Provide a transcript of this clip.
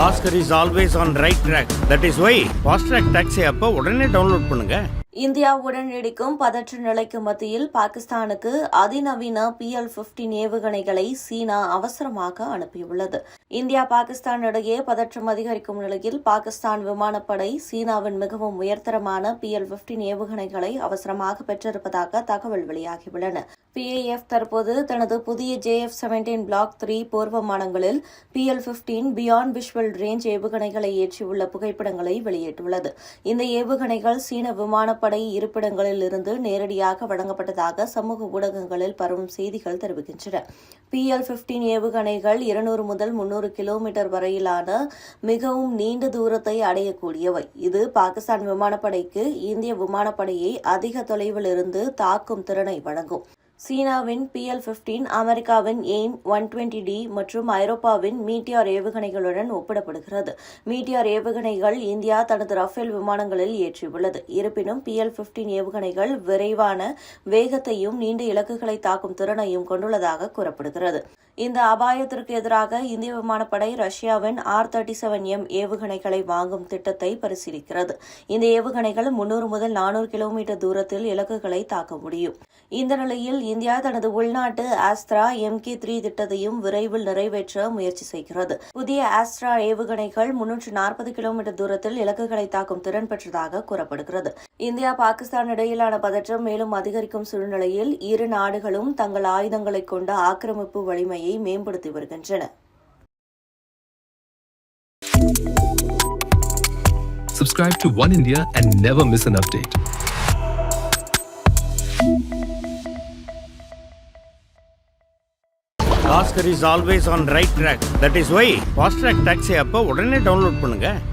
Oscar is always on right track. That is why Fast Track Taxi app உடனே download பண்ணுங்க. இந்தியாவுடன் நீடிக்கும் பதற்ற நிலைக்கு மத்தியில் பாகிஸ்தானுக்கு அதிநவீன PL-15 ஏவுகணைகளை சீனா அவசரமாக அனுப்பியுள்ளது. இந்தியா பாகிஸ்தான் இடையே பதற்றம் அதிகரிக்கும் நிலையில் பாகிஸ்தான் விமானப்படை சீனாவின் மிகவும் உயர்தரமான PL-15 ஏவுகணைகளை அவசரமாக பெற்றிருப்பதாக தகவல் வெளியாகியுள்ளன. PAF தற்போது தனது புதிய JF-17 Block 3 போர் விமானங்களில் PL-15 பியாண்ட் விஷுவல் ரேஞ்ச் ஏவுகணைகளை ஏற்றியுள்ள புகைப்படங்களை வெளியிட்டுள்ளது. இந்த ஏவுகணைகள் சீன விமானப்படை இருப்பிடங்களில் இருந்து நேரடியாக வழங்கப்பட்டதாக சமூக ஊடகங்களில் பரவும் செய்திகள் தெரிவிக்கின்றன. PL-15 ஏவுகணைகள் 200 முதல் 300 கிலோமீட்டர் வரையிலான மிகவும் நீண்ட தூரத்தை அடையக்கூடியவை. இது பாகிஸ்தான் விமானப்படைக்கு இந்திய விமானப்படையை அதிக தொலைவில் இருந்து தாக்கும் திறனை வழங்கும். சீனாவின் PL-15 அமெரிக்காவின் AIM-120D மற்றும் ஐரோப்பாவின் மீட்டியார் ஏவுகணைகளுடன் ஒப்பிடப்படுகிறது. மீட்டியார் ஏவுகணைகள் இந்தியா தனது ரஃபேல் விமானங்களில் ஏற்றியுள்ளது. இருப்பினும் PL-15 ஏவுகணைகள் விரைவான வேகத்தையும் நீண்ட இலக்குகளை தாக்கும் திறனையும் கொண்டுள்ளதாக கூறப்படுகிறது. இந்த அபாயத்திற்கு எதிராக இந்திய விமானப்படை ரஷ்யாவின் R-37M ஏவுகணைகளை வாங்கும் திட்டத்தை பரிசீலிக்கிறது. இந்த ஏவுகணைகள் 300 முதல் 400 கிலோமீட்டர் தூரத்தில் இலக்குகளை தாக்க முடியும். இந்த நிலையில் இந்தியா தனது உள்நாட்டு ஆஸ்த்ரா MK3 திட்டத்தையும் விரைவில் நிறைவேற்ற முயற்சி செய்கிறது. புதிய ஆஸ்த்ரா ஏவுகணைகள் 340 கிலோமீட்டர் தூரத்தில் இலக்குகளை தாக்கும் திறன் பெற்றதாக கூறப்படுகிறது. இந்தியா பாகிஸ்தான் இடையிலான பதற்றம் மேலும் அதிகரிக்கும் சூழ்நிலையில் இரு நாடுகளும் தங்கள் ஆயுதங்களை கொண்ட ஆக்கிரமிப்பு வலிமையை மேம்படுத்தி வருகின்றன. Subscribe to One India and never miss an update. Oscar is always on right track. That is why Fast Track Taxi app உடனே டவுன்லோட் பண்ணுங்க.